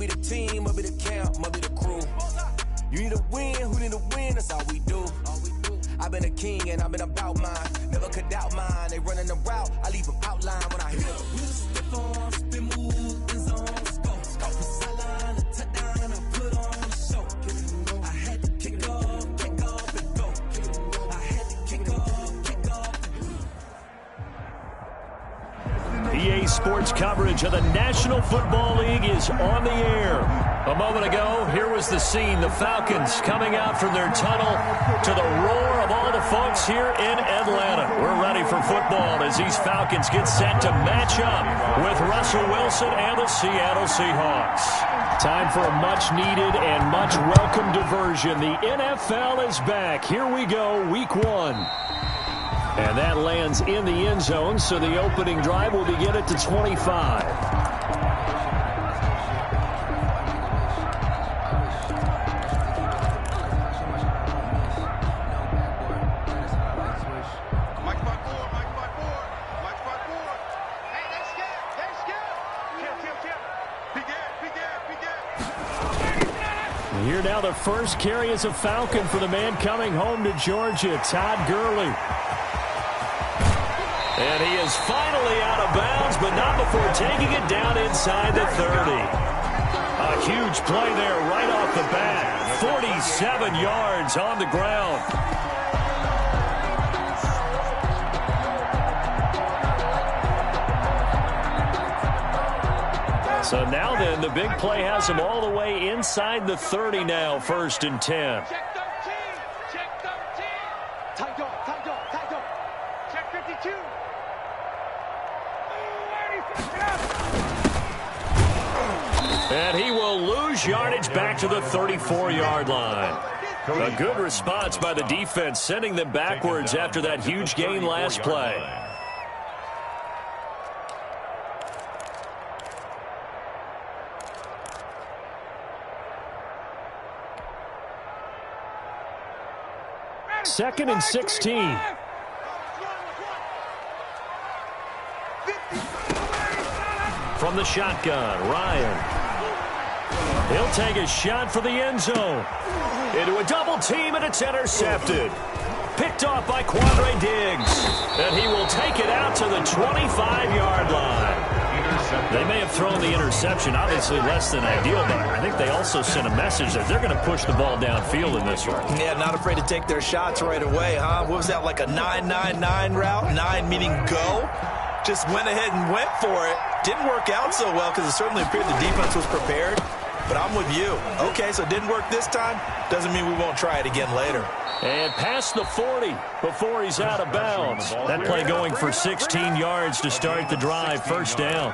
be the team, I'll be the camp, I'll be the crew. You need a win, who need a win, that's all we do. I've been a king and I've been about mine. Never could doubt mine. They running the route, I leave them outline when I hit them. We stiff on, spin move, in zone, scope. From sideline to touchdown, I put on a show. I had to kick off, and go. I had to kick off, and go. EA Sports coverage of the National Football League is on the air. A moment ago, here was the scene. The Falcons coming out from their tunnel to the roar of all the folks here in Atlanta. We're ready for football as these Falcons get set to match up with Russell Wilson and the Seattle Seahawks. Time for a much-needed and much-welcome diversion. The NFL is back. Here we go, Week 1. And that lands in the end zone, so the opening drive will begin at the 25. Here now the first carry is a Falcon for the man coming home to Georgia, Todd Gurley. And he is finally out of bounds, but not before taking it down inside the 30. A huge play there right off the bat. 47 yards on the ground. So now then, the big play has him all the way inside the 30 now, 1st and 10. Check 13. Check 13. Tight up. Check 52. And he will lose yardage back to the 34-yard line. A good response by the defense, sending them backwards after that huge gain last play. Second and 16. From the shotgun, Ryan. He'll take a shot for the end zone. Into a double team, and it's intercepted. Picked off by Quandre Diggs. And he will take it out to the 25-yard line. They may have thrown the interception, obviously less than ideal, but I think they also sent a message that they're going to push the ball downfield in this one. Yeah, not afraid to take their shots right away, huh? What was that, like a 9-9-9 route? 9 meaning go? Just went ahead and went for it. Didn't work out so well because it certainly appeared the defense was prepared. But I'm with you. Okay, so it didn't work this time. Doesn't mean we won't try it again later. And past the 40 before he's out of bounds. That play going for 16 yards to start the drive, 1st down.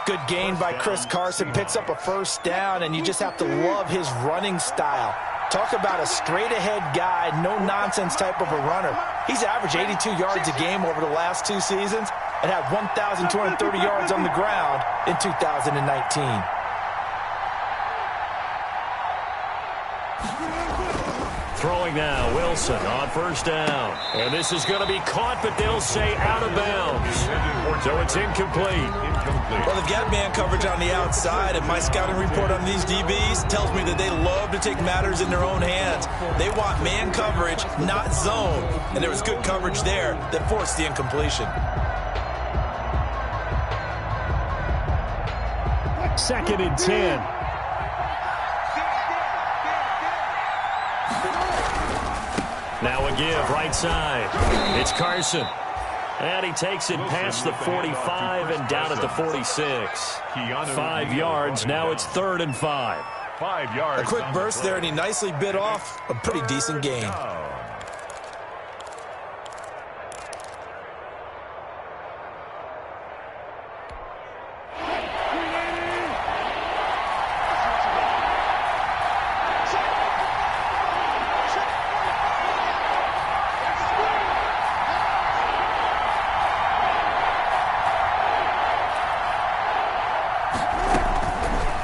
Good gain by Chris Carson. Picks up a 1st down, and you just have to love his running style. Talk about a straight-ahead guy, no-nonsense type of a runner. He's averaged 82 yards a game over the last 2 seasons and had 1,230 yards on the ground in 2019. Throwing now, Wilson on 1st down. And this is going to be caught, but they'll say out of bounds. So it's incomplete. Well, they've got man coverage on the outside, and my scouting report on these DBs tells me that they love to take matters in their own hands. They want man coverage, not zone. And there was good coverage there that forced the incompletion. 2nd and 10. Now a give, right side. It's Carson. And he takes it past the 45 and down at the 46. 5 yards, now it's 3rd and 5. 5 yards. A quick burst there, and he nicely bit off a pretty decent gain.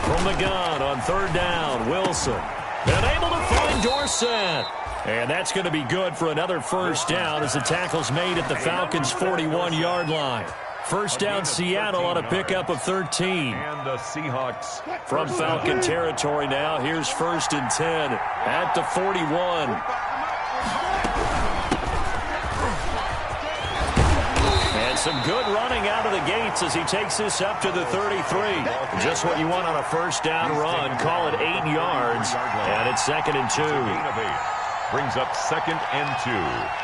From the gun on 3rd down, Wilson. And able to find Dorsett. And that's going to be good for another 1st down as the tackle's made at the Falcons' 41-yard line. First down Seattle on a pickup of 13. And the Seahawks from Falcon territory now. Here's 1st and 10 at the 41. And some good running out of the gates as he takes this up to the 33. Just what you want on a first down run. Call it 8 yards. And it's 2nd and 2. Brings up 2nd and 2.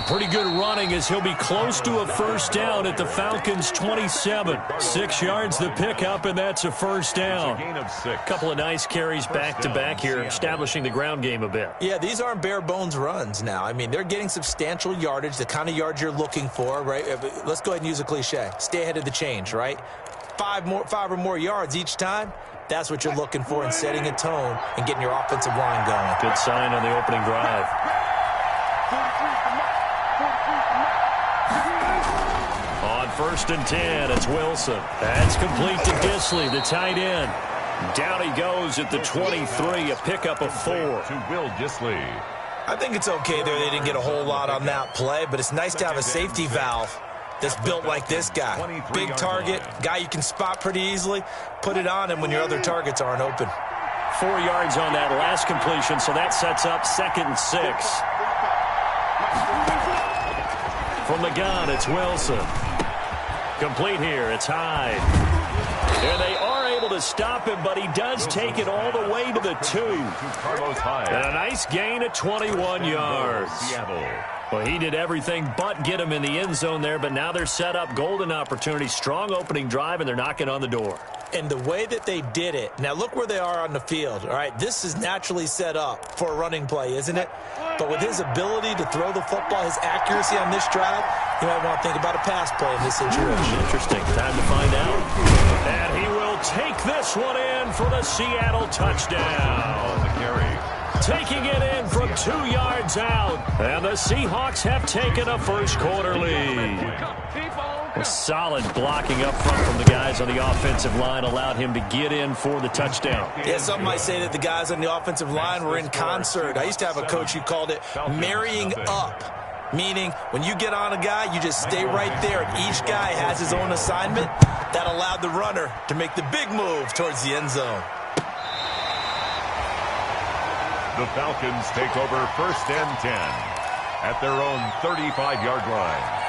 Pretty good running as he'll be close to a first down at the Falcons' 27. 6 yards the pickup, and that's a first down. Couple of nice carries back-to-back here, establishing the ground game a bit. Yeah, these aren't bare-bones runs now. I mean, they're getting substantial yardage, the kind of yards you're looking for, right? Let's go ahead and use a cliche. Stay ahead of the change, right? 5 or more yards each time. That's what you're looking for in setting a tone and getting your offensive line going. Good sign on the opening drive. On 1st and 10, it's Wilson. That's complete to Disley, the tight end. Down he goes at the 23, a pickup of 4. To Will Disley. I think it's okay there. They didn't get a whole lot on that play, but it's nice to have a safety valve that's built like this guy. Big target, guy you can spot pretty easily. Put it on him when your other targets aren't open. 4 yards on that last completion, so that sets up 2nd and 6. From the gun, it's Wilson. Complete here, it's Hyde. And they are able to stop him, but he does take it all the way to the 2. And a nice gain of 21 yards. Well, he did everything but get him in the end zone there, but now they're set up. Golden opportunity, strong opening drive, and they're knocking on the door. And the way that they did it, now look where they are on the field. All right, this is naturally set up for a running play, isn't it? But with his ability to throw the football, his accuracy on this drive, you might want to think about a pass play in this situation. Interesting. Time to find out. And he will take this one in for the Seattle touchdown. Taking it in from 2 yards out. And the Seahawks have taken a first quarter lead. A solid blocking up front from the guys on the offensive line allowed him to get in for the touchdown. Yeah, some might say that the guys on the offensive line were in concert. I used to have a coach who called it marrying up, meaning when you get on a guy, you just stay right there, and each guy has his own assignment. That allowed the runner to make the big move towards the end zone. The Falcons take over 1st and 10 at their own 35-yard line.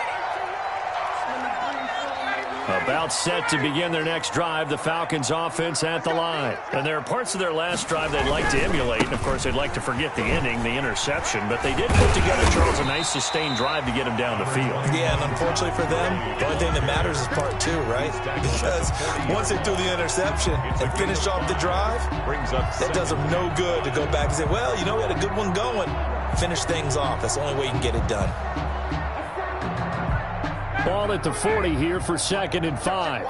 About set to begin their next drive, the Falcons offense at the line. And there are parts of their last drive they'd like to emulate. And, of course, they'd like to forget the ending, the interception. But they did put together, Charles, a nice sustained drive to get them down the field. Yeah, and unfortunately for them, the only thing that matters is part 2, right? Because once they threw the interception and finished off the drive, that does them no good to go back and say, well, you know, we had a good one going. Finish things off. That's the only way you can get it done. Ball at the 40 here for 2nd and 5.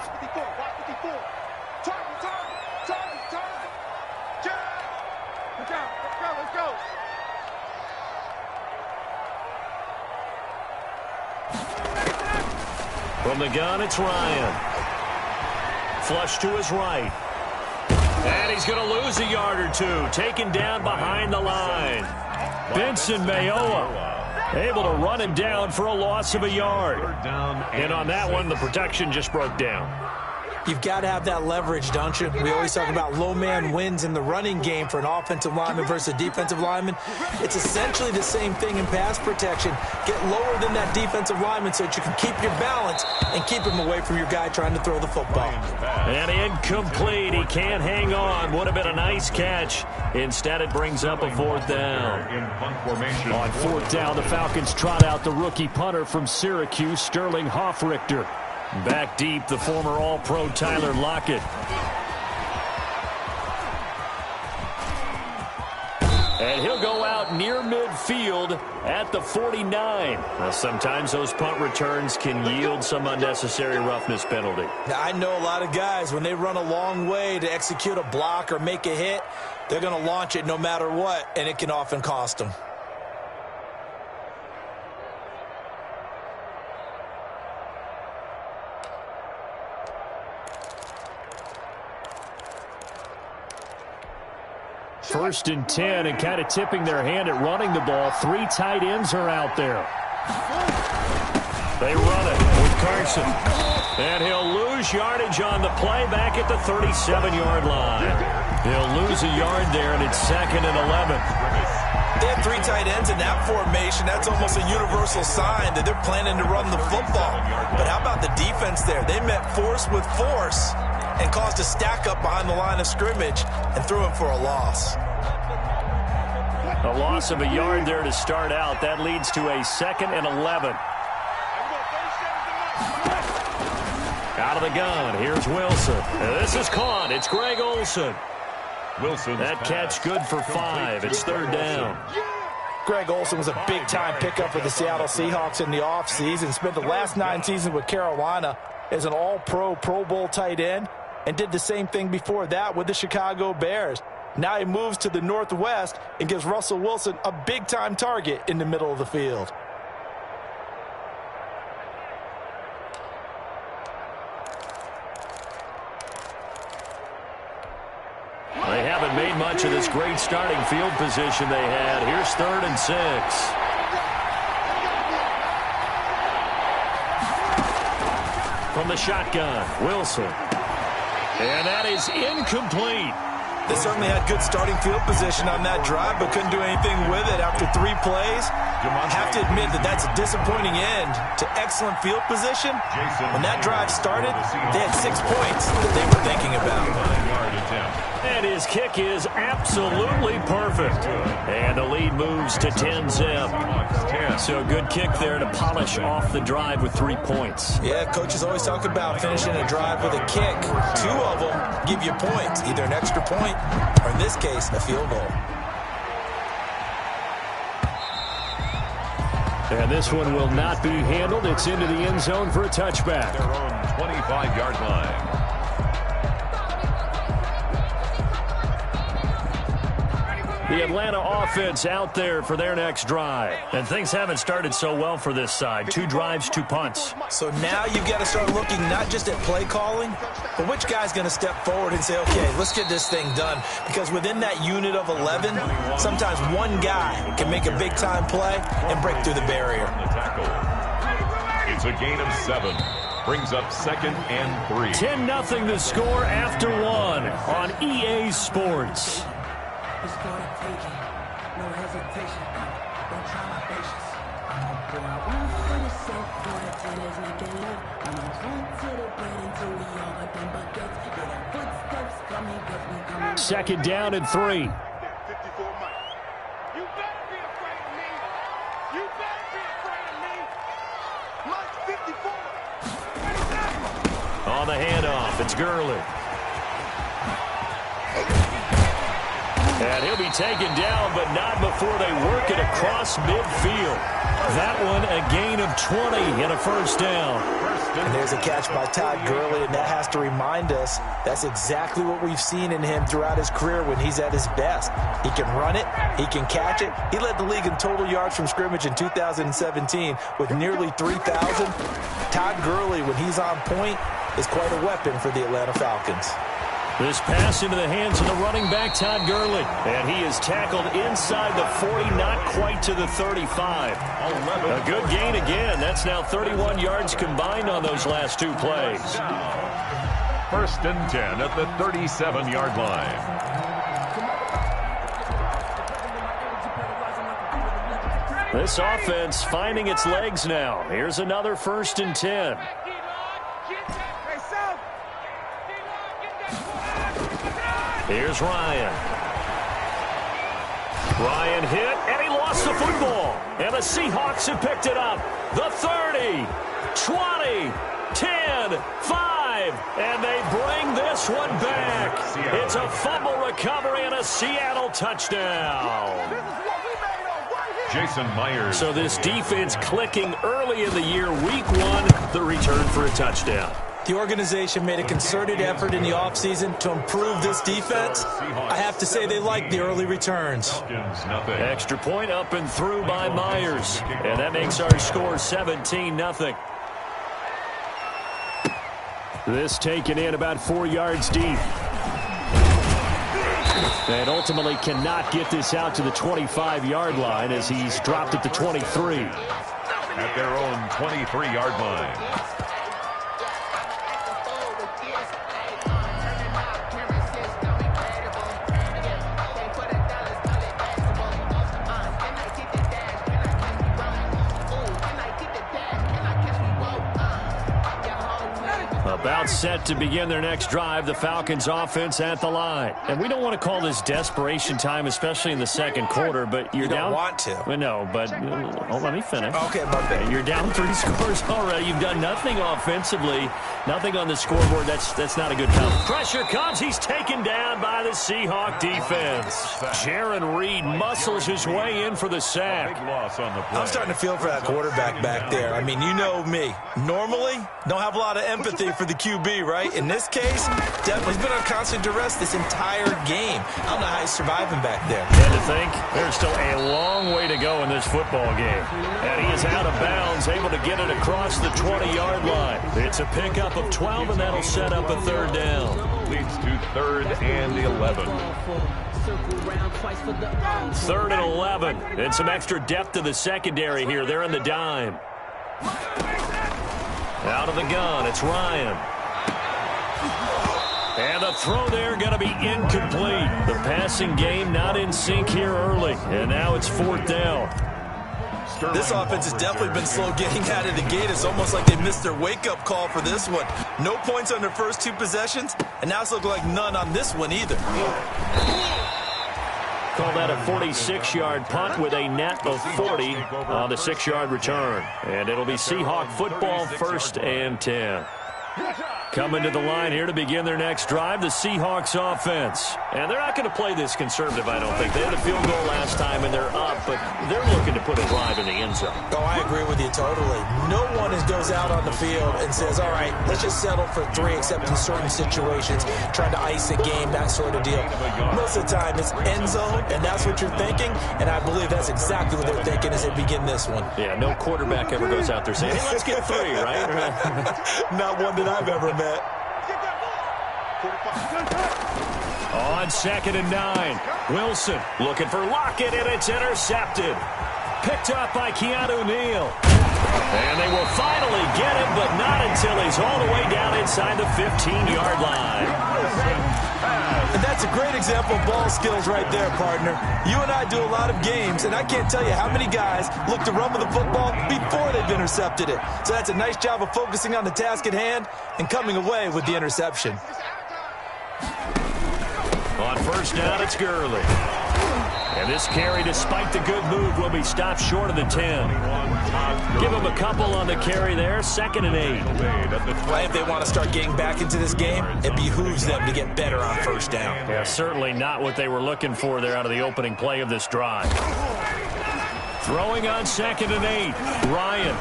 From the gun, it's Ryan. Flush to his right. And he's going to lose a yard or 2. Taken down behind the line. Benson Mayowa able to run him down for a loss of a yard. And on that one, the protection just broke down. You've got to have that leverage, don't you? We always talk about low man wins in the running game for an offensive lineman versus a defensive lineman. It's essentially the same thing in pass protection. Get lower than that defensive lineman so that you can keep your balance and keep him away from your guy trying to throw the football. And incomplete. He can't hang on. Would have been a nice catch. Instead, it brings up a 4th down. On 4th down, the Falcons trot out the rookie punter from Syracuse, Sterling Hoffrichter. Back deep, the former All-Pro Tyler Lockett. And he'll go out near midfield at the 49. Now, sometimes those punt returns can yield some unnecessary roughness penalty. Now, I know a lot of guys, when they run a long way to execute a block or make a hit, they're going to launch it no matter what, and it can often cost them. First and 10, and kind of tipping their hand at running the ball. 3 tight ends are out there. They run it with Carson. And he'll lose yardage on the play back at the 37-yard line. He'll lose a yard there, and it's 2nd and 11. They have 3 tight ends in that formation. That's almost a universal sign that they're planning to run the football. But how about the defense there? They met force with force and caused a stack up behind the line of scrimmage and threw him for a loss. A loss of a yard there to start out. That leads to a 2nd and 11. Out of the gun. Here's Wilson. This is caught. It's Greg Olsen. That catch good for 5. It's 3rd down. Greg Olsen was a big-time pickup for the Seattle Seahawks in the offseason. Spent the last 9 seasons with Carolina as an all-pro, Pro Bowl tight end, and did the same thing before that with the Chicago Bears. Now he moves to the Northwest and gives Russell Wilson a big-time target in the middle of the field. They haven't made much of this great starting field position they had. Here's 3rd and 6. From the shotgun, Wilson. And that is incomplete. They certainly had good starting field position on that drive, but couldn't do anything with it after 3 plays. I have to admit that that's a disappointing end to excellent field position. When that drive started, they had 6 points that they were thinking about. And his kick is absolutely perfect. And the lead moves to 10-zip. So a good kick there to polish off the drive with 3 points. Yeah, coaches always talk about finishing a drive with a kick. 2 of them give you points, either an extra point or, in this case, a field goal. And this one will not be handled. It's into the end zone for a touchback. Their own 25-yard line. The Atlanta offense out there for their next drive. And things haven't started so well for this side. 2 drives, 2 punts. So now you've got to start looking not just at play calling, but which guy's going to step forward and say, okay, let's get this thing done. Because within that unit of 11, sometimes one guy can make a big-time play and break through the barrier. It's a gain of 7. Brings up 2nd and 3. 10-0 the score after 1 on EA Sports. It's gonna take it. No hesitation. Don't try my patience. I'm gonna pour out one for the set for the tennis making love. I'm gonna drink to the bread until we all got them buckets. Yeah, the footsteps coming, cause we coming. 2nd down and 3. 54 Mike. You better be afraid of me. You better be afraid of me. Mike 54. On the handoff, it's Gurley. And he'll be taken down, but not before they work it across midfield. That one a gain of 20 and a 1st down. And there's a catch by Todd Gurley, and that has to remind us that's exactly what we've seen in him throughout his career when he's at his best. He can run it. He can catch it. He led the league in total yards from scrimmage in 2017 with nearly 3,000. Todd Gurley, when he's on point, is quite a weapon for the Atlanta Falcons. This pass into the hands of the running back, Todd Gurley. And he is tackled inside the 40, not quite to the 35. A good gain again. That's now 31 yards combined on those last 2 plays. 1st and 10 at the 37-yard line. This offense finding its legs now. Here's another 1st and 10. Here's Ryan. Ryan hit, and he lost the football. And the Seahawks have picked it up. The 30, 20, 10, 5. drive, and they bring this one back. It's a fumble recovery and a Seattle touchdown. Jason Myers. So this defense clicking early in the year, week one, the return for a touchdown. The organization made a concerted effort in the offseason to improve this defense. I have to say they like the early returns. Extra point up and through by Myers. And that makes our score 17-0. This taken in about 4 yards deep. And ultimately cannot get this out to the 25-yard line as he's dropped at the 23. At their own 23-yard line. About set to begin their next drive, the Falcons offense at the line. And we don't want to call this desperation time, especially in the second quarter, but you're down. You don't want to. No, but let me finish. Okay, my bad. You're down 3 scores already. You've done nothing offensively, nothing on the scoreboard. That's not a good count. Pressure comes. He's taken down by the Seahawk defense. Jaron Reed muscles his way in for the sack. I'm starting to feel for that quarterback back there. I mean, you know me. Normally, don't have a lot of empathy for the QB, right? In this case, definitely he's been on constant duress this entire game. I don't know how he's surviving back there. And to think, there's still a long way to go in this football game. And he is out of bounds, able to get it across the 20-yard line. It's a pickup of 12, and that'll set up a third down. Leads to 3rd and 11. 3rd and 11. And some extra depth to the secondary here. They're on the dime. Out of the gun, it's Ryan. And the throw there going to be incomplete. The passing game not in sync here early. And now it's 4th down. This offense has definitely been slow getting out of the gate. It's almost like they missed their wake-up call for this one. No points on their first 2 possessions, and now it's looking like none on this one either. Call that a 46-yard punt with a net of 40 on the 6-yard return. And it'll be Seahawk football, 1st and 10. Coming to the line here to begin their next drive, the Seahawks offense. And they're not going to play this conservative, I don't think. They had a field goal last time, and they're up, but they're looking to put a drive in the end zone. Oh, I agree with you totally. No one goes out on the field and says, all right, let's just settle for 3, except in certain situations, trying to ice a game, that sort of deal. Most of the time, it's end zone, and that's what you're thinking, and I believe that's exactly what they're thinking as they begin this one. Yeah, no quarterback ever goes out there saying, hey, let's get 3, right? Not one that I've ever met. On 2nd and 9, Wilson looking for Lockett, and it's intercepted. Picked up by Keanu Neal. And they will finally get him, but not until he's all the way down inside the 15-yard line. And that's a great example of ball skills right there, partner. You and I do a lot of games, and I can't tell you how many guys look to run with the football before they've intercepted it. So that's a nice job of focusing on the task at hand and coming away with the interception. On 1st down, it's Gurley. And this carry, despite the good move, will be stopped short of the 10. Give him a couple on the carry there. 2nd and 8. If they want to start getting back into this game, it behooves them to get better on 1st down. Yeah, certainly not what they were looking for there out of the opening play of this drive. Throwing on 2nd and 8. Ryan.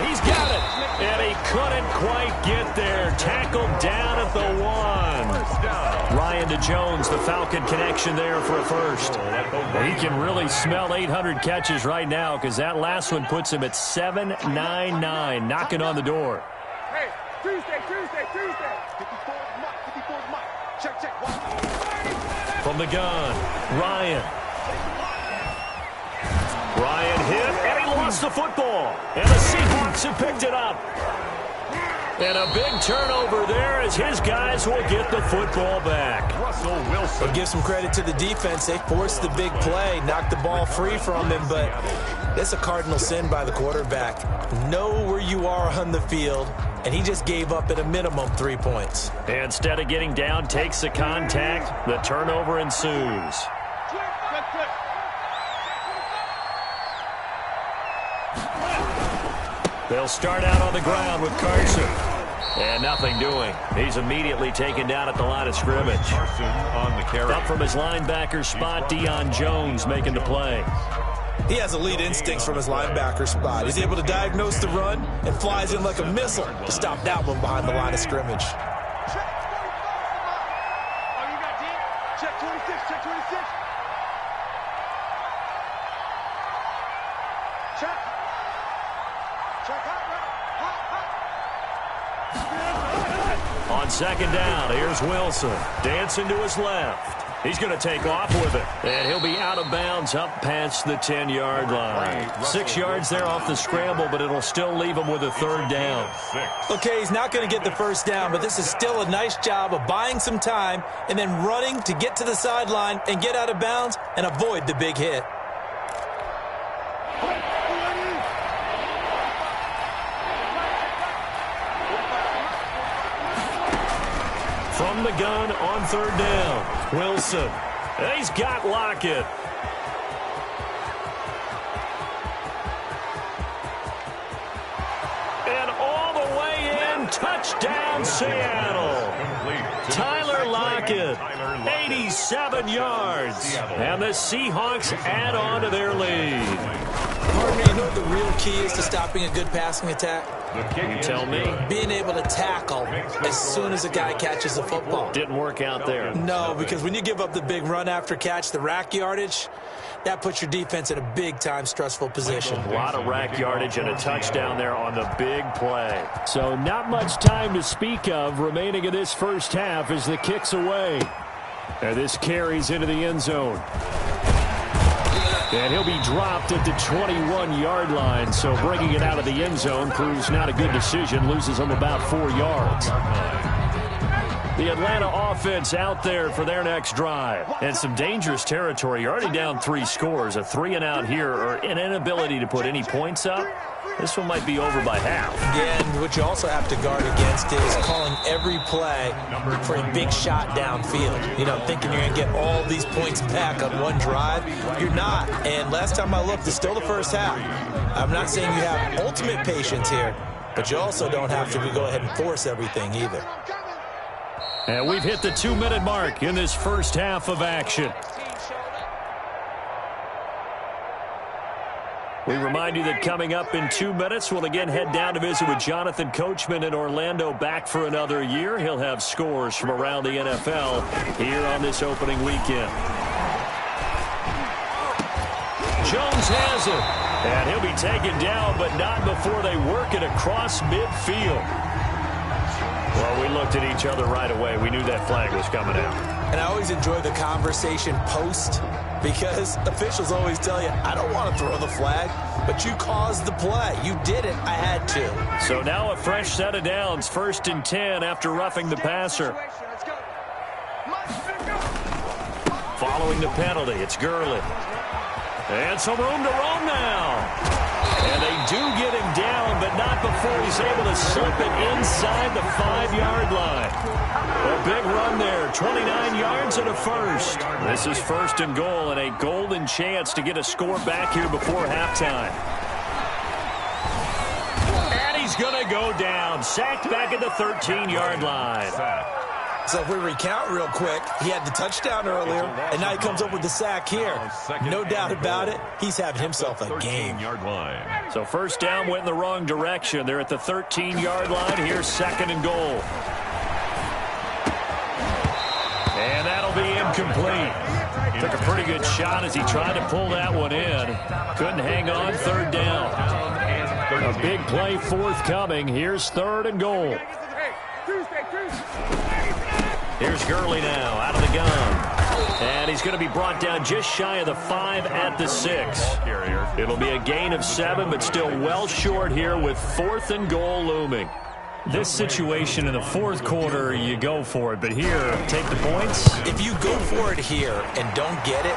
He's got it. And he couldn't quite get there. Tackled down at the 1. Ryan to Jones, the Falcon connection there for a first. He can really smell 800 catches right now because that last one puts him at 799, knocking on the door. Hey, Tuesday. 54's Mike. Check. From the gun, Ryan hit, and he lost the football. And the Seahawks have picked it up. And a big turnover there as his guys will get the football back. Russell Wilson. But give some credit to the defense. They forced the big play, knocked the ball free from him, but that's a cardinal sin by the quarterback. Know where you are on the field, and he just gave up at a minimum 3 points. And instead of getting down, takes the contact. The turnover ensues. They'll start out on the ground with Carson. And nothing doing. He's immediately taken down at the line of scrimmage. On the carry. Up from his linebacker spot, Deion Jones making the play. He has elite instincts from his linebacker spot. He's able to diagnose the run and flies in like a missile to stop that one behind the line of scrimmage. Check 26, check 26. Check. Check hot. On second down, here's Wilson. Dancing to his left. He's going to take off with it. And he'll be out of bounds up past the 10-yard line. 6 yards there off the scramble, but it'll still leave him with a third down. Okay, he's not going to get the first down, but this is still a nice job of buying some time and then running to get to the sideline and get out of bounds and avoid the big hit. From the gun on third down, Wilson. He's got Lockett. And all the way in, touchdown Seattle. Tyler Lockett, 87 yards. And the Seahawks add on to their lead. Partner, you know what the real key is to stopping a good passing attack? You tell me. Being able to tackle as soon as a guy catches the football. Didn't work out there. No, because when you give up the big run after catch, the rack yardage, that puts your defense in a big-time stressful position. A lot of rack yardage and a touchdown there on the big play. So not much time to speak of remaining in this first half as the kick's away. And this carries into the end zone. And he'll be dropped at the 21-yard line, so bringing it out of the end zone proves not a good decision, loses him about 4 yards. The Atlanta offense out there for their next drive. And some dangerous territory. You're already down 3 scores. A 3-and-out here or an inability to put any points up. This one might be over by half. Again, what you also have to guard against is calling every play for a big shot downfield. You know, thinking you're going to get all these points back on one drive. You're not. And last time I looked, it's still the first half. I'm not saying you have ultimate patience here, but you also don't have to go ahead and force everything either. And we've hit the 2-minute mark in this first half of action. We remind you that coming up in 2 minutes, we'll again head down to visit with Jonathan Coachman in Orlando, back for another year. He'll have scores from around the NFL here on this opening weekend. Jones has it, and he'll be taken down, but not before they work it across midfield. Well, we looked at each other right away. We knew that flag was coming out. And I always enjoy the conversation post, because officials always tell you, I don't want to throw the flag, but you caused the play. You did it. I had to. So now a fresh set of downs, 1st and 10 after roughing the passer. Following the penalty, it's Gurley. And some room to roam now. And they do get him down, but not before he's able to slip it inside the 5-yard line. A big run there, 29 yards and a first. This is 1st and goal and a golden chance to get a score back here before halftime. And he's going to go down, sacked back at the 13-yard line. So if we recount real quick, he had the touchdown earlier, and now he comes up with the sack here. No doubt about it, he's having himself a game. So first down went in the wrong direction. They're at the 13-yard line. Here's 2nd and goal. And that'll be incomplete. Took a pretty good shot as he tried to pull that one in. Couldn't hang on, 3rd down. A big play forthcoming. Here's 3rd and goal. Here's Gurley now, out of the gun. And he's going to be brought down just shy of the 5 at the 6. It'll be a gain of 7, but still well short here with 4th and goal looming. This situation in the 4th quarter, you go for it. But here, take the points. If you go for it here and don't get it,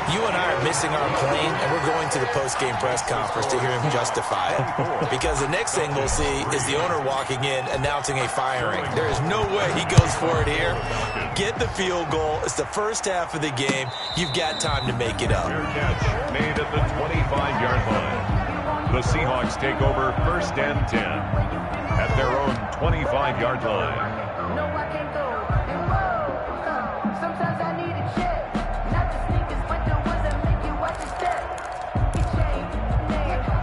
you and I are missing our plane, and we're going to the post-game press conference to hear him justify it. Because the next thing we'll see is the owner walking in announcing a firing. There is no way he goes for it here. Get the field goal. It's the first half of the game. You've got time to make it up. Catch made at the 25-yard line. The Seahawks take over 1st and 10 at their own 25-yard line. No, I can't go. And whoa, sometimes I need a check. Not the sneakers, but the ones that make you watch your step.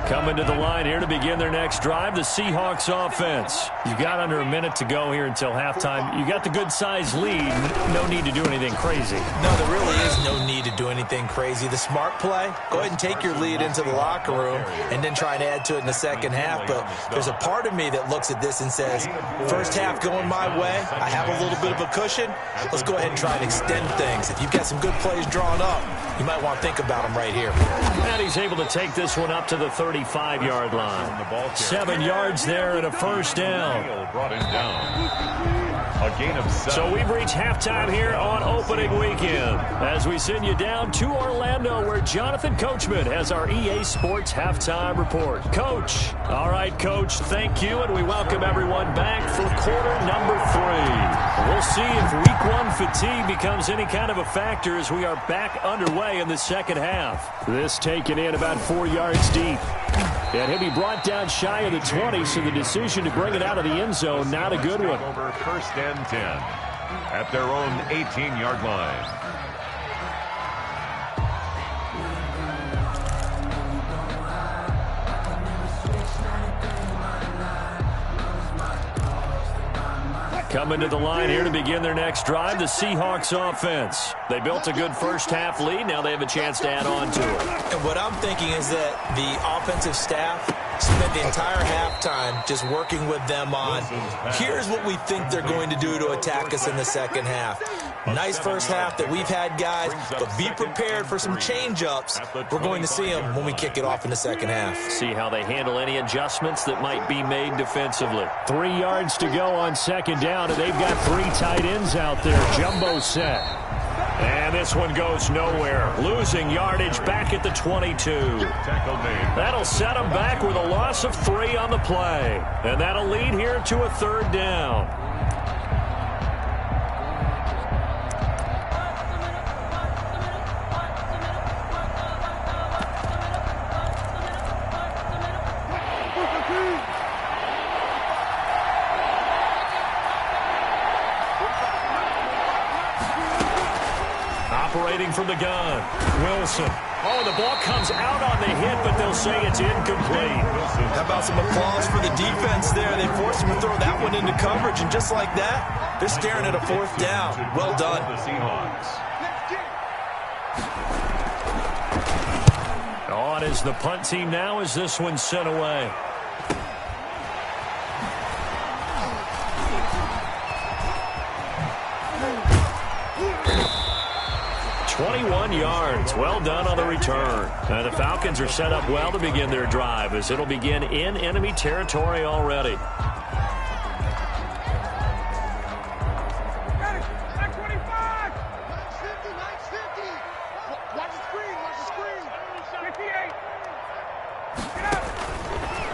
Coming to the line here to begin their next drive, the Seahawks offense. You've got under a minute to go here until halftime. You got the good-sized lead. No need to do anything crazy. No, there really is no need to do anything crazy. The smart play, go ahead and take your lead into the locker room and then try and add to it in the second half. But there's a part of me that looks at this and says, first half going my way, I have a little bit of a cushion. Let's go ahead and try and extend things. If you've got some good plays drawn up, you might want to think about them right here. And he's able to take this one up to the 35-yard line. 7 yards there and a first down. Brought him down. A gain of 7. So we've reached halftime here on opening weekend as we send you down to Orlando where Jonathan Coachman has our EA Sports halftime report. Coach. All right, Coach, thank you, and we welcome everyone back for quarter number 3. We'll see if week 1 fatigue becomes any kind of a factor as we are back underway in the second half. This taken in about 4 yards deep. And he'll be brought down shy of the 20, so the decision to bring it out of the end zone, not a good one. Over first and 10 at their own 18-yard line. Coming to the line here to begin their next drive, the Seahawks offense. They built a good first half lead. Now they have a chance to add on to it. And what I'm thinking is that the offensive staff spent the entire halftime just working with them on, here's what we think they're going to do to attack us in the second half. Nice first half that we've had, guys, but be prepared for some change-ups. We're going to see them when we kick it off in the second half. See how they handle any adjustments that might be made defensively. 3 yards to go on second down, and they've got 3 tight ends out there. Jumbo set. And this one goes nowhere. Losing yardage back at the 22. That'll set them back with a loss of 3 on the play. And that'll lead here to a third down. Operating from the gun, Wilson. Oh, the ball comes out on the hit, but they'll say it's incomplete. How about some applause for the defense there? They forced him to throw that one into coverage, and just like that, they're staring at a fourth down. Well done. The Seahawks. On is the punt team now as this one's sent away. 21 yards. Well done on the return. And the Falcons are set up well to begin their drive as it'll begin in enemy territory already.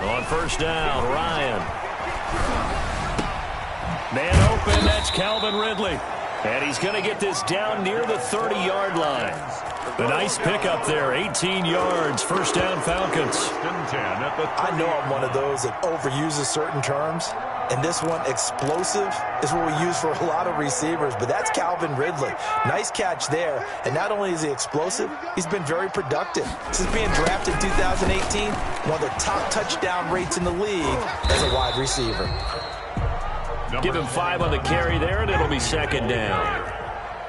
On first down, Ryan. Man open, that's Calvin Ridley. And he's going to get this down near the 30-yard line. A nice pickup there, 18 yards, first down Falcons. I know I'm one of those that overuses certain terms, and this one, explosive, is what we use for a lot of receivers, but that's Calvin Ridley. Nice catch there, and not only is he explosive, he's been very productive. Since being drafted in 2018, one of the top touchdown rates in the league as a wide receiver. Give him 5 on the carry there, and it'll be second down.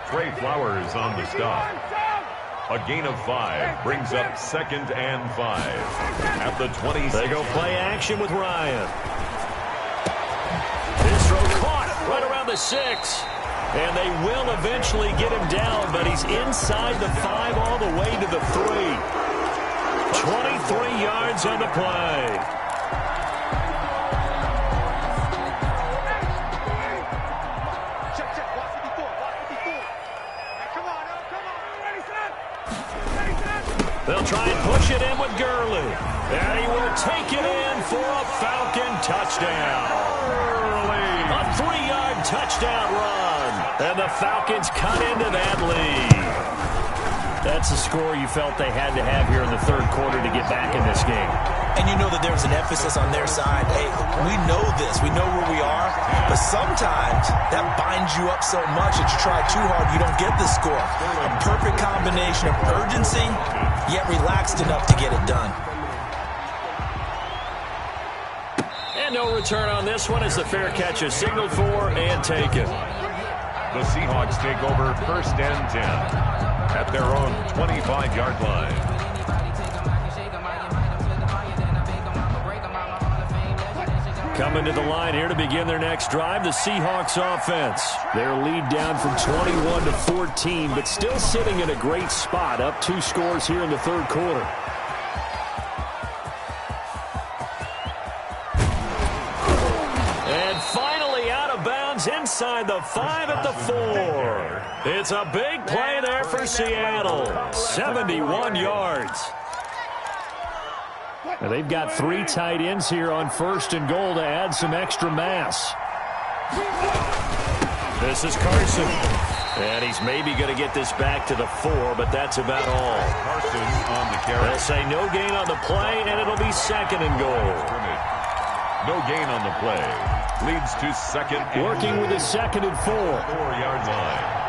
Trey Flowers on the stop. A gain of 5 brings up second and 5 at the 20. They go play action with Ryan. This throw caught right around the 6. And they will eventually get him down, but he's inside the 5 all the way to the 3. 23 yards on the play. They'll try and push it in with Gurley. And he will take it in for a Falcon touchdown. A 3-yard touchdown run. And the Falcons cut into that lead. That's the score you felt they had to have here in the third quarter to get back in this game. And you know that there's an emphasis on their side. Hey, we know this. We know where we are. But sometimes that binds you up so much that you try too hard, you don't get the score. A perfect combination of urgency, yet relaxed enough to get it done. And no return on this one as the fair catch is signaled for and taken. The Seahawks take over 1st and 10 at their own 25-yard line. Coming to the line here to begin their next drive, the Seahawks offense. Their lead down from 21 to 14, but still sitting in a great spot, up 2 scores here in the third quarter. And finally out of bounds inside the 5 at the 4. It's a big play there for Seattle. 71 yards. Now they've got 3 tight ends here on 1st and goal to add some extra mass. This is Carson. And he's maybe going to get this back to the 4, but that's about all. Carson on the carry. They'll say no gain on the play, and it'll be 2nd and goal. No gain on the play. Leads to 2nd and Working with a 2nd and 4. 4-yard line.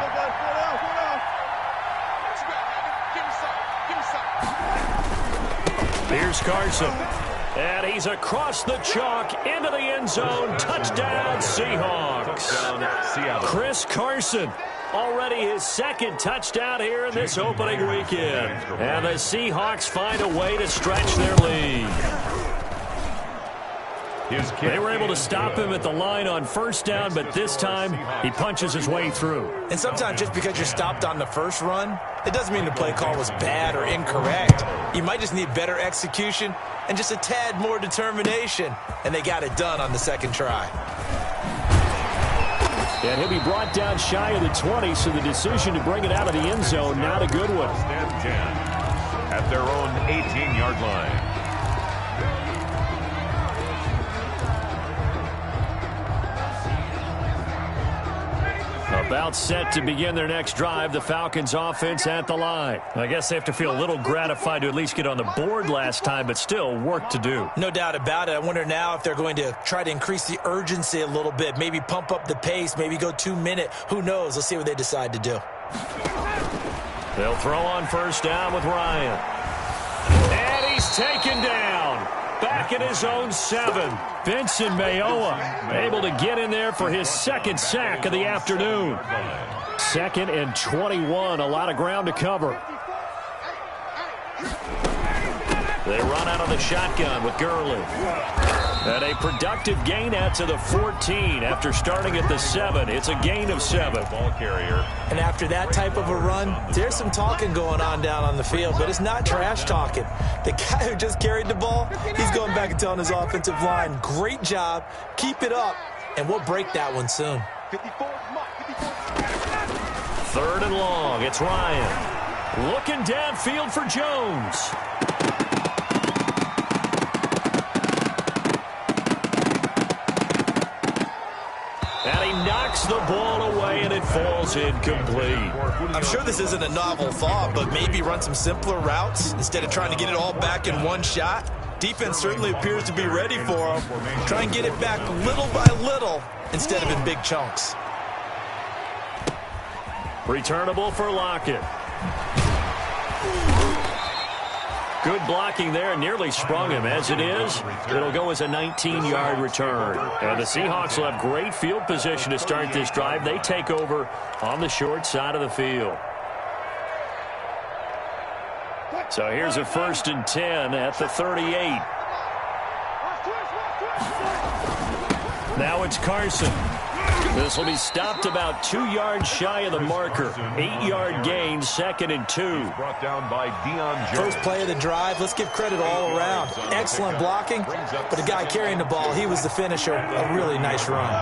Here's Carson. And he's across the chalk into the end zone. Touchdown, Seahawks. Touchdown, Seattle. Chris Carson. Already his 2nd touchdown here in this opening weekend. And the Seahawks find a way to stretch their lead. They were able to stop him at the line on 1st down, but this time he punches his way through. And sometimes just because you're stopped on the first run, it doesn't mean the play call was bad or incorrect. You might just need better execution and just a tad more determination. And they got it done on the 2nd try. And he'll be brought down shy of the 20, so the decision to bring it out of the end zone, not a good one. At their own 18-yard line. About set to begin their next drive, the Falcons offense at the line. I guess they have to feel a little gratified to at least get on the board last time, but still work to do. No doubt about it. I wonder now if they're going to try to increase the urgency a little bit, maybe pump up the pace, maybe go 2-minute. Who knows? Let's see what they decide to do. They'll throw on 1st down with Ryan. And he's taken down. Back at his own 7. Vincent Mayoa able to get in there for his 2nd sack of the afternoon. 2nd and 21. A lot of ground to cover. They run out of the shotgun with Gurley. And a productive gain out to the 14 after starting at the 7. It's a gain of 7. Ball carrier. And after that type of a run, there's some talking going on down on the field, but it's not trash talking. The guy who just carried the ball, he's going back and telling his offensive line, great job, keep it up, and we'll break that one soon. 3rd and long. It's Ryan. Looking downfield for Jones. And he knocks the ball away, and it falls incomplete. I'm sure this isn't a novel thought, but maybe run some simpler routes instead of trying to get it all back in one shot. Defense certainly appears to be ready for him. Try and get it back little by little instead of in big chunks. Returnable for Lockett. Good blocking there, nearly sprung him. As it is, it'll go as a 19-yard return. And the Seahawks will have great field position to start this drive. They take over on the short side of the field. So here's a 1st and 10 at the 38. Now it's Carson. This will be stopped about 2 yards shy of the marker. 8-yard gain, 2nd and 2. Brought down by Deion Jones. First play of the drive, let's give credit all around. Excellent blocking, but the guy carrying the ball, he was the finisher. A really nice run.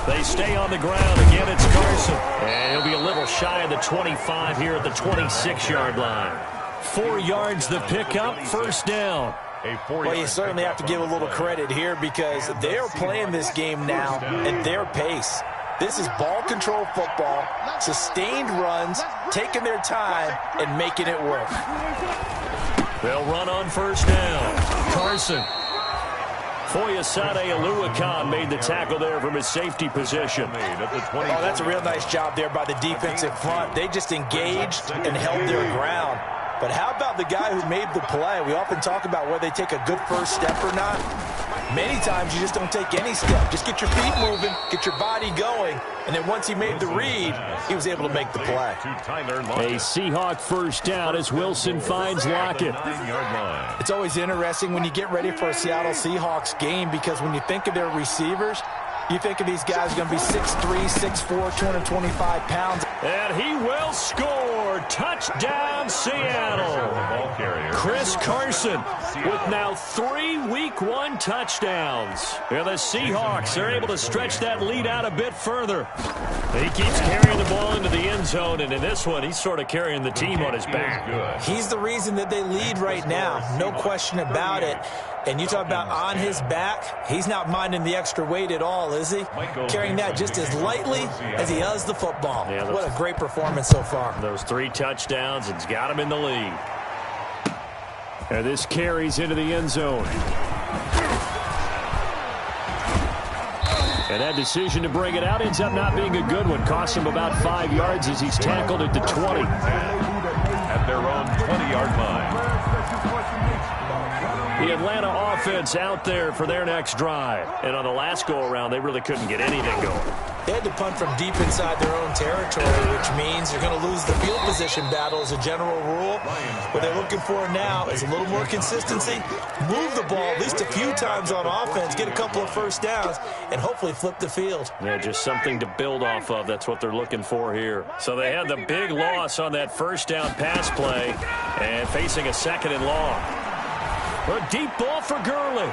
They stay on the ground. Again, it's Carson. And he'll be a little shy of the 25 here at the 26-yard line. 4 yards the pickup, 1st down. Well, you certainly have to give a little credit here because they're playing this game now at their pace. This is ball control football, sustained runs, taking their time, and making it work. They'll run on first down. Carson. Foyesade Aluakan made the tackle there from his safety position. Oh, that's a real nice job there by the defensive front. They just engaged and held their ground. But how about the guy who made the play? We often talk about whether they take a good first step or not. Many times you just don't take any step. Just get your feet moving, get your body going, and then once he made the read, he was able to make the play. A Seahawk first down as Wilson finds Lockett. It's always interesting when you get ready for a Seattle Seahawks game because when you think of their receivers, you think of these guys going to be 6'3", 6'4", 225 pounds. And he will score. Touchdown, Seattle. Chris Carson with now 3 Week 1 touchdowns. And the Seahawks are able to stretch that lead out a bit further. He keeps carrying the ball into the end zone, and in this one, he's sort of carrying the team on his back. He's the reason that they lead right now. No question about it. And you talk about on his back, he's not minding the extra weight at all, is he? Carrying that just as lightly as he does the football. Yeah, what a great performance so far. Those 3 touchdowns, it's got him in the lead. And this carries into the end zone. And that decision to bring it out ends up not being a good one. Cost him about 5 yards as he's tackled at the 20. At their own 20-yard line. The Atlanta offense out there for their next drive. And on the last go-around, they really couldn't get anything going. They had to punt from deep inside their own territory, which means they're going to lose the field position battle as a general rule. What they're looking for now is a little more consistency, move the ball at least a few times on offense, get a couple of first downs, and hopefully flip the field. Yeah, just something to build off of. That's what they're looking for here. So they had the big loss on that first down pass play and facing a 2nd and long. A deep ball for Gurley.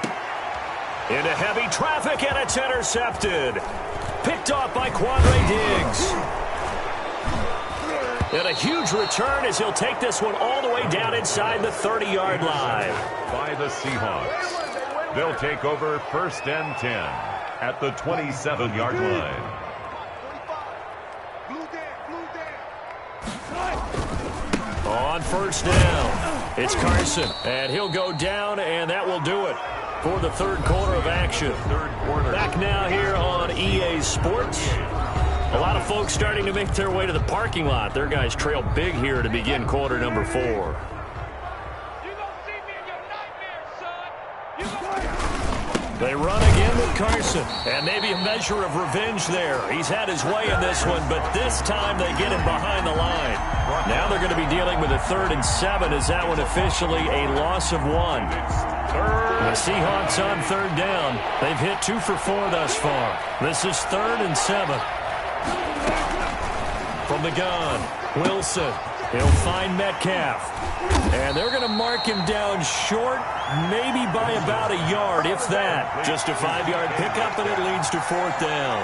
Into heavy traffic, and it's intercepted. Picked off by Quandre Diggs. And a huge return as he'll take this one all the way down inside the 30-yard line. By the Seahawks. They'll take over 1st and 10 at the 27-yard line. On first down, it's Carson, and he'll go down, and that will do it for the 3rd quarter of action. Back now here on EA Sports. A lot of folks starting to make their way to the parking lot. Their guys trail big here to begin quarter number 4. They run again with Carson, and maybe a measure of revenge there. He's had his way in this one, but this time they get him behind the line. Now they're going to be dealing with a 3rd and 7. Is that one officially a loss of 1? The Seahawks on 3rd down. They've hit 2 for 4 thus far. This is 3rd and 7. From the gun, Wilson. He'll find Metcalf. And they're going to mark him down short, maybe by about a yard, if that. Just a 5-yard pickup, and it leads to 4th down.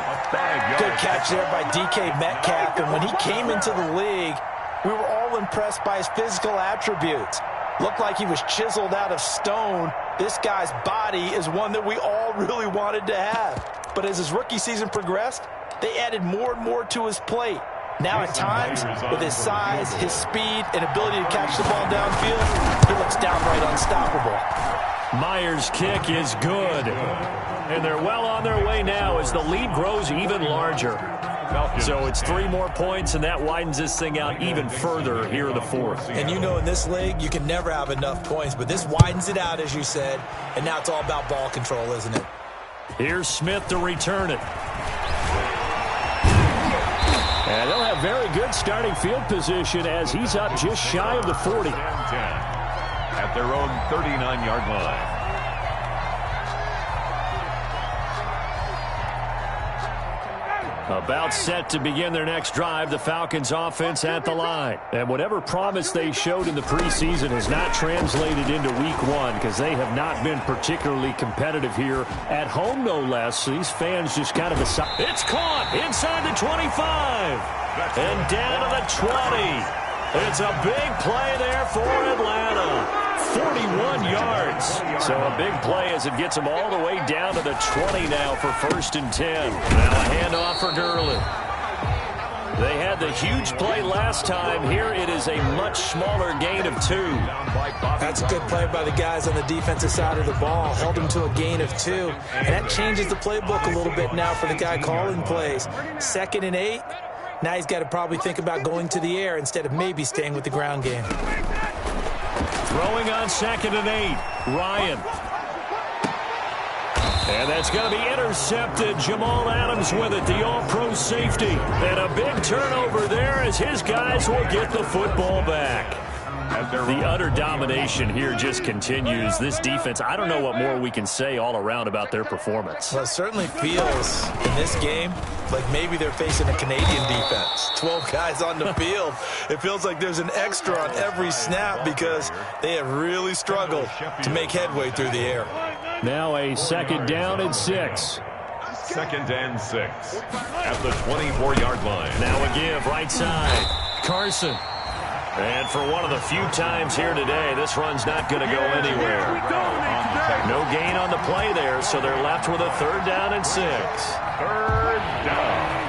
Good catch there by DK Metcalf. And when he came into the league, we were all impressed by his physical attributes. Looked like he was chiseled out of stone. This guy's body is one that we all really wanted to have. But as his rookie season progressed, they added more and more to his plate. Now at times, with his size, his speed, and ability to catch the ball downfield, he looks downright unstoppable. Myers' kick is good. And they're well on their way now as the lead grows even larger. So it's 3 more points, and that widens this thing out even further here in the 4th. And you know in this league, you can never have enough points, but this widens it out, as you said, and now it's all about ball control, isn't it? Here's Smith to return it. And they'll have very good starting field position as he's up just shy of the 40. At their own 39-yard line. About set to begin their next drive, the Falcons offense at the line. And whatever promise they showed in the preseason has not translated into week 1 because they have not been particularly competitive here at home, no less. So these fans just kind of aside. It's caught inside the 25 and down to the 20. It's a big play there for Atlanta. 41 yards. So a big play as it gets him all the way down to the 20 now for 1st and 10. Now a handoff for Gurley. They had the huge play last time. Here it is a much smaller gain of 2. That's a good play by the guys on the defensive side of the ball. Held him to a gain of 2. And that changes the playbook a little bit now for the guy calling plays. 2nd and 8. Now he's got to probably think about going to the air instead of maybe staying with the ground game. Throwing on 2nd and 8. Ryan. And that's going to be intercepted. Jamal Adams with it, the all-pro safety. And a big turnover there as his guys will get the football back. The utter domination here just continues. This defense, I don't know what more we can say all around about their performance. Well, it certainly feels in this game like maybe they're facing a Canadian defense. 12 guys on the field. It feels like there's an extra on every snap because they have really struggled to make headway through the air. Now a 2nd down and 6. 2nd and 6 at the 24-yard line. Now a give right side. Carson. And for one of the few times here today, this run's not going to go anywhere. No gain on the play there, so they're left with a 3rd down and 6. 3rd down.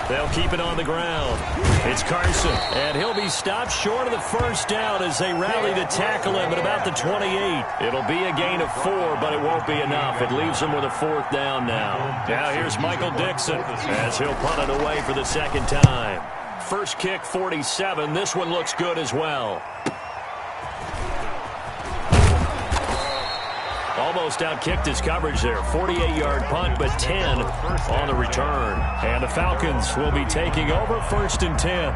They'll keep it on the ground. It's Carson, and he'll be stopped short of the 1st down as they rally to tackle him at about the 28. It'll be a gain of 4, but it won't be enough. It leaves him with a 4th down now. Now here's Michael Dixon as he'll punt it away for the 2nd time. First kick, 47. This one looks good as well. Almost outkicked his coverage there. 48-yard punt, but 10 on the return. And the Falcons will be taking over 1st and 10.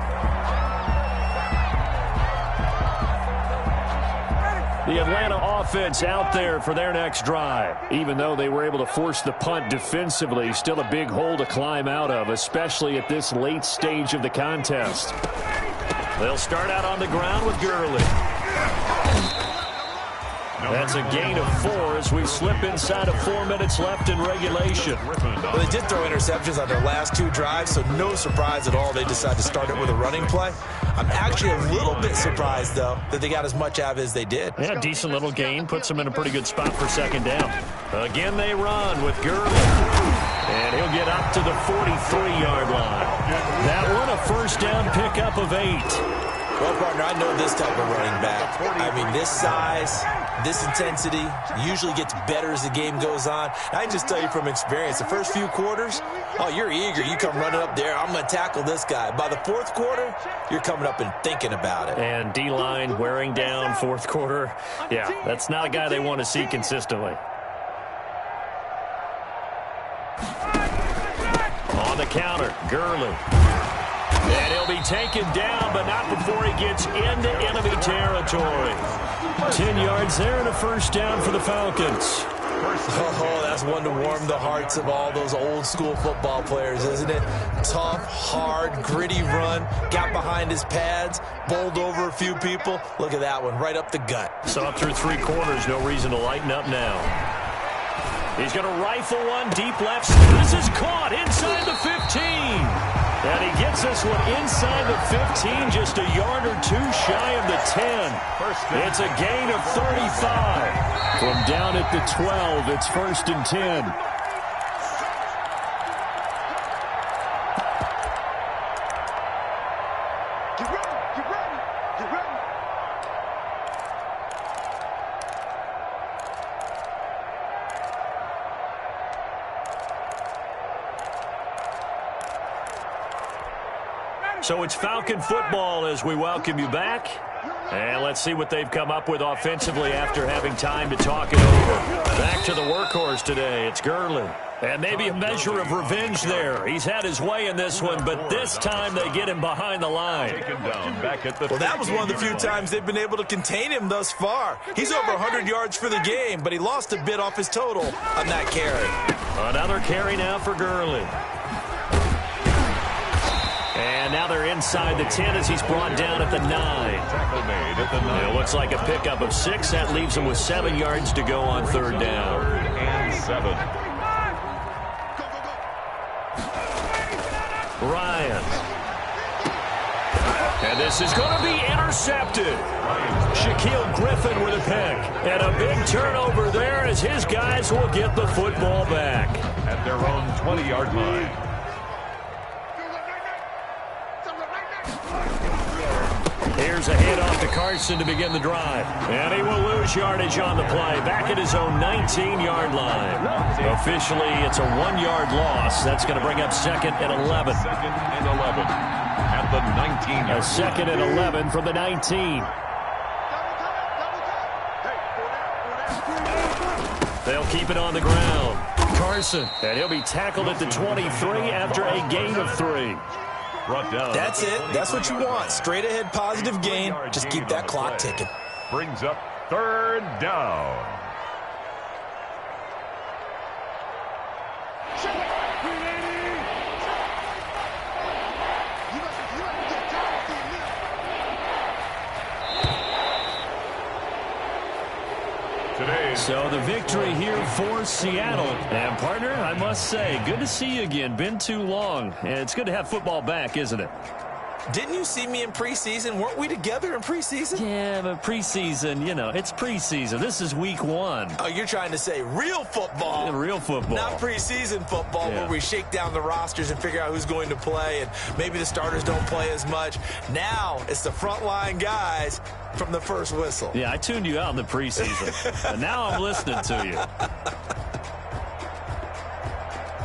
The Atlanta offense out there for their next drive. Even though they were able to force the punt defensively, still a big hole to climb out of, especially at this late stage of the contest. They'll start out on the ground with Gurley. That's a gain of 4 as we slip inside of 4 minutes left in regulation. Well, they did throw interceptions on their last 2 drives, so no surprise at all they decided to start it with a running play. I'm actually a little bit surprised, though, that they got as much out of it as they did. Yeah, decent little gain. Puts them in a pretty good spot for 2nd down. Again, they run with Gurley. And he'll get up to the 43-yard line. That one, a 1st down pickup of 8. Well, partner, I know this type of running back. I mean, this size, this intensity usually gets better as the game goes on. I can just tell you from experience, the first few quarters, oh, you're eager. You come running up there, I'm going to tackle this guy. By the 4th quarter, you're coming up and thinking about it. And D-line wearing down 4th quarter. Yeah, that's not a guy they want to see consistently. On the counter, Gurley. And he'll be taken down, but not before he gets into enemy territory. 10 yards there and a 1st down for the Falcons. Oh, that's one to warm the hearts of all those old school football players, isn't it? Tough, hard, gritty run. Got behind his pads, bowled over a few people. Look at that one, right up the gut. So up through 3 quarters, no reason to lighten up now. He's going to rifle one deep left. This is caught inside the 15. And he gets this one inside the 15, just a yard or 2 shy of the 10. It's a gain of 35. From down at the 12, it's 1st and 10. So it's Falcon football as we welcome you back. And let's see what they've come up with offensively after having time to talk it over. Back to the workhorse today. It's Gurley. And maybe a measure of revenge there. He's had his way in this one, but this time they get him behind the line. Well, that was one of the few times they've been able to contain him thus far. He's over 100 yards for the game, but he lost a bit off his total on that carry. Another carry now for Gurley. And now they're inside the 10 as he's brought down at the 9. It looks like a pickup of 6. That leaves him with 7 yards to go on 3rd down. And 7. Ryan. And this is going to be intercepted. Shaquille Griffin with a pick. And a big turnover there as his guys will get the football back. At their own 20-yard line. Here's a handoff to Carson to begin the drive. And he will lose yardage on the play. Back at his own 19-yard line. Officially, it's a 1-yard loss. That's going to bring up 2nd and 11. 2nd and 11 at the 19-yard line. 2nd and 11 from the 19. They'll keep it on the ground. Carson, and he'll be tackled at the 23 after a gain of 3. That's it. That's what you want. Straight ahead positive gain. Just keep that clock ticking. Brings up 3rd down. So the victory here for Seattle. And, partner, I must say, good to see you again. Been too long. And it's good to have football back, isn't it? Didn't you see me in preseason? Weren't we together in preseason? Yeah, but preseason, you know, it's preseason. This is week 1. Oh, you're trying to say real football. Yeah, real football. Not preseason football where we shake down the rosters and figure out who's going to play, and maybe the starters don't play as much. Now it's the frontline guys from the first whistle. Yeah, I tuned you out in the preseason. And now I'm listening to you.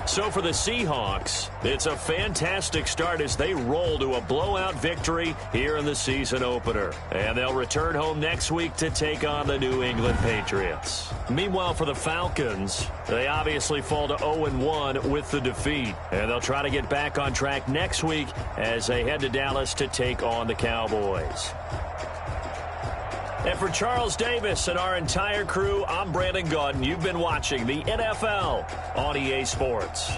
So for the Seahawks, it's a fantastic start as they roll to a blowout victory here in the season opener. And they'll return home next week to take on the New England Patriots. Meanwhile, for the Falcons, they obviously fall to 0-1 with the defeat. And they'll try to get back on track next week as they head to Dallas to take on the Cowboys. And for Charles Davis and our entire crew, I'm Brandon Gaudin. You've been watching the NFL on EA Sports.